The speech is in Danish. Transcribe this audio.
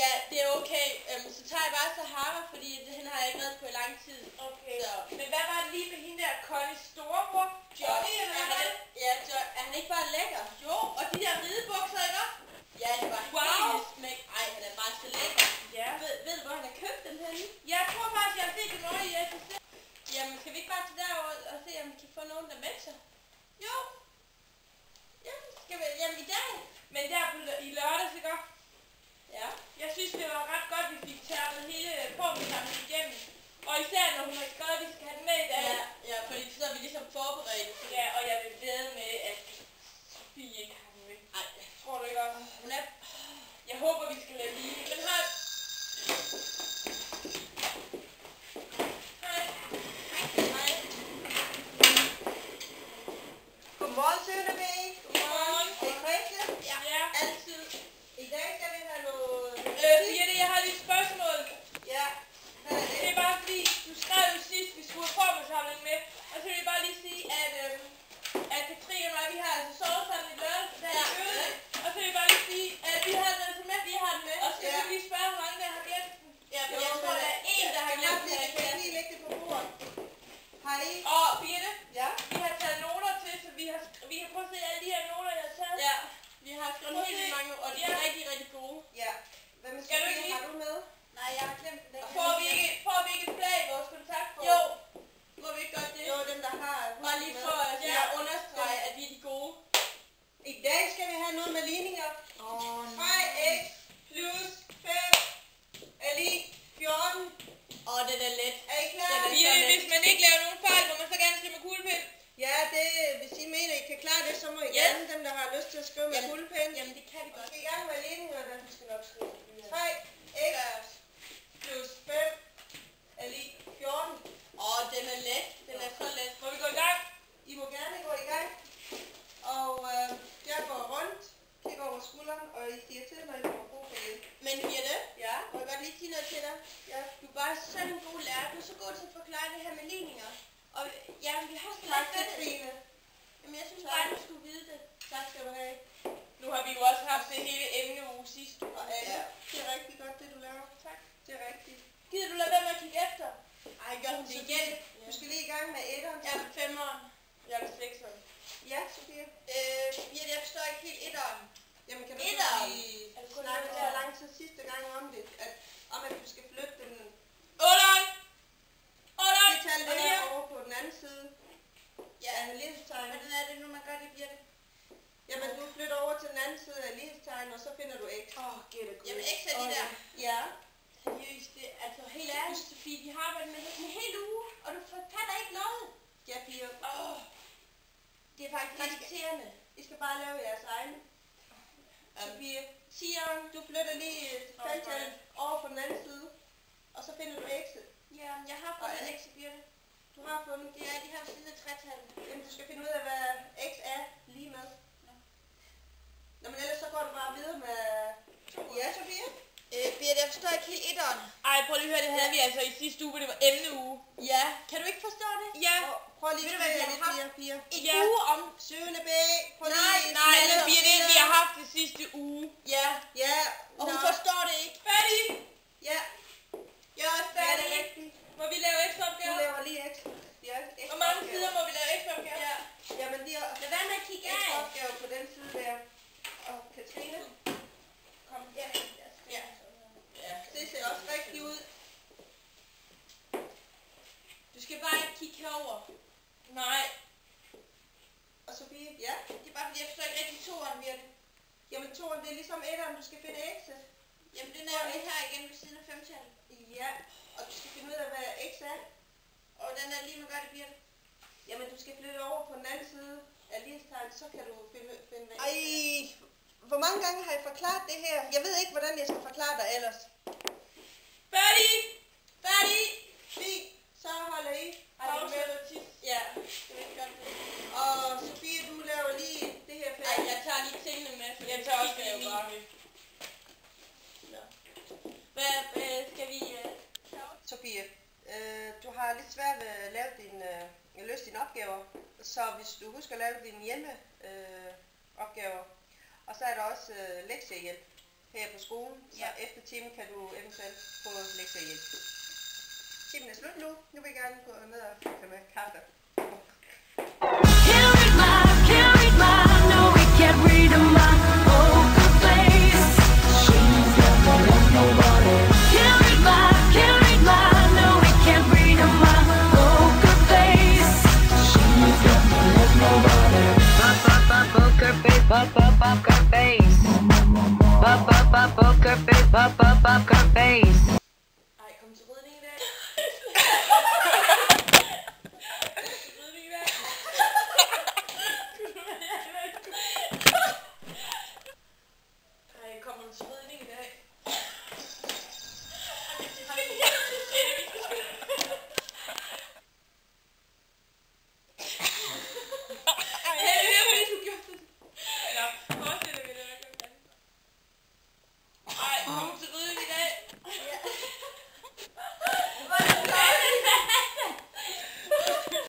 Ja, det er okay. Så tager jeg bare Sahara, fordi hende har jeg ikke reddet på i lang tid. Okay. Så. Men hvad var det lige med hende der Connies storebror? Johnny, eller hvad var det? Ja, er han ikke bare lækker? Jo, og de der ridebukser, ikke? Ja, det var helt smæk. Ej, han er bare så lækker. Ja. Ved du, hvor han har købt dem henne? Jeg tror faktisk, jeg har set dem over i SSC. Jamen, skal vi ikke bare tage derover og se, om vi kan få nogen, der matcher? Jo. Jamen, i dag. Men der i lørdags, ikke? Ja. Jeg synes, det var ret godt, at vi fik tærmet hele formen igennem. Og især, når hun har skrevet, at vi skal have den med i dag. Ja, fordi så er vi ligesom forberedt. Ja, og jeg vil vædde med, at vi ikke har den med. Nej. Tror du ikke også? Hun er... Jeg håber, vi skal lade lige. Men hej. Hej. Godmorgen, Sønderby. Godmorgen. Det er Christian. Ja. Altid. I dag skal vi have noget... Birte, jeg har lige et spørgsmål. Ja, hvad er Det det? er bare fordi, du skrev jo sidst, vi skulle have formålssamling med. Og så vil jeg bare lige sige, at Katrine og mig, vi har altså sovet sammen i lørdag, der er øvet. Og så vil jeg bare lige sige, at vi har den altså med. Vi har den med. Og så skal vi lige spørge, hvor mange der har glemt den. Ja, men jeg tror, der er en, der har glemt det. det. Kan jeg lige lægge det på bordet? Hej. Og Birte, Ja. vi har taget noter til, så vi kan prøve at se alle de her noter, jeg har taget. Ja, vi har skrevet helt vildt mange, og de er rigtig, rigtig gode. Ja. Hvad med Skal du Sofie? ikke Har du med? Nej, jeg har glemt det. Får vi ikke et flag i vores kontaktbog? Jo, må vi ikke godt det? Jo, dem der har... Bare lige for at understrege, at vi er de gode. I dag skal vi have noget med ligninger. 3x plus 5 er lige 14. Den er let. Er I klar? Den er Birte, hvis man ikke laver nogen fejl, må man så gerne skrive med kuglepind. Ja, det, hvis I mener, I kan klare det, så må I Ja. gerne dem, der har lyst til at skrive med kuglepen. Jamen, det kan vi Vi godt. skal i gang med ligningerne. Vi skal nok skrive. 3x plus 5 er lige 14. Den er let. Den er så let. Må vi gå i gang? I må gerne gå i gang. Og jeg går rundt, kigger over skulderen, og I siger til, når I får brug for det. Men Birte, Ja? må jeg godt lige sige noget til dig? Ja. Du er bare sådan en god lærer. Du er så god til at forklare det her med ligninger. Og ja, vi har så Tak, lidt ved det. Katrine. Jamen, jeg synes bare, du skulle vide det. Tak skal du have. Nu har vi jo også haft det hele emneuge sidste uge. Og Anna, det er rigtig godt, det du laver. Tak. Det er rigtigt. Gider du lade være med at kigge efter? Ej, gør hun det igen? Du skal lige i gang med etteren. Jeg er 5'eren. Jeg er 6'eren. Ja, Sofie. Birte, jeg forstår ikke helt etteren. Jamen kan du Etteren. lige Er det kun snakke etteren? så lang tid sidste gang om det, at du skal flytte den 8'eren! 8'eren! det tal Og der nieren. over på den anden side Ja, af lighedstegn. hvordan er det nu, man gør det, Birte? Jamen du flytter over til den anden side af lighedstegn, og så finder du x. Gætte gud. Jamen, X er de der. Ja. Seriøst, det er altså helt ærligt, Sofie, vi har arbejdet med det en hel uge, og du fatter ikke noget. Ja, piger. Det er faktisk irriterende. I skal bare lave jeres egen. Sofie, 10'eren. du flytter lige taltallet over på den anden side, og så finder du x'et. Ja, jeg har fundet X, Birte. Du har fundet Det er de her siden af tretallet. Jamen, du skal finde ud af, hvad x er lige med. Nå, men ellers så går du bare videre med... Ja, Sofie? Birte, jeg forstår ikke helt etteren. Ej, prøv lige at høre, det havde vi altså i sidste uge, hvor det var emneuge. Ja, kan du ikke forstå det? Ja. Prøv lige Ved at du, hvad spørge vi lidt, har haft? piger. En Ja. uge om... 7. B. Prøv Nej, lige... Nej, Men det så- bliver det, vi har haft det sidste uge. Ja, Ja, og hun nå. forstår det ikke. Færdig! Ja, Jeg er ja, det færdig. er rigtigt. Må vi lave ekstra Du opgaver? laver lige ekstra. Ja, ekstra Hvor mange opgaver. sider må vi lave ekstra opgaver? Ja. Jamen, de har Lad være med at kigge ekstra af. opgaver på den side der. Og Katrine, Kom, ja. Ja. Ja. det ser også rigtigt ud. Du skal bare ikke kigge herover. Nej. Og Sofie, ja. Det er bare fordi, jeg forstår ikke rigtig toeren, Birte. Jamen, toren, det er ligesom etteren. Du skal finde x'et. Jamen, den er jo lige her igen ved siden af femtallet. Ja, og du skal finde ud af, hvad x er. Og den er lige med gør det, Birte. Jamen, du skal flytte over på den anden side af lighedstegnet, så kan du finde hvad Ej, Hvor mange gange har jeg forklaret det her? Jeg ved ikke, hvordan jeg skal forklare dig ellers. Færdig! færdig. Fint, så holder I. Pause eller tis? Ja, det er godt. Og Sofie, du laver lige det her Ej, færdigt. jeg tager lige tingene med. For Jeg tager også det det lige. bare. Hvad skal vi... Sofie, du har lidt svært ved at lave løse dine opgaver, så hvis du husker at lave dine hjemmeopgaver, og så er der også lektiehjælp. her på skolen, så efter timen kan du eventuelt få lektiehjælp. Timen er slut nu. Nu vil jeg gerne gå ned og få med kaffe. Ej, kom til ridning.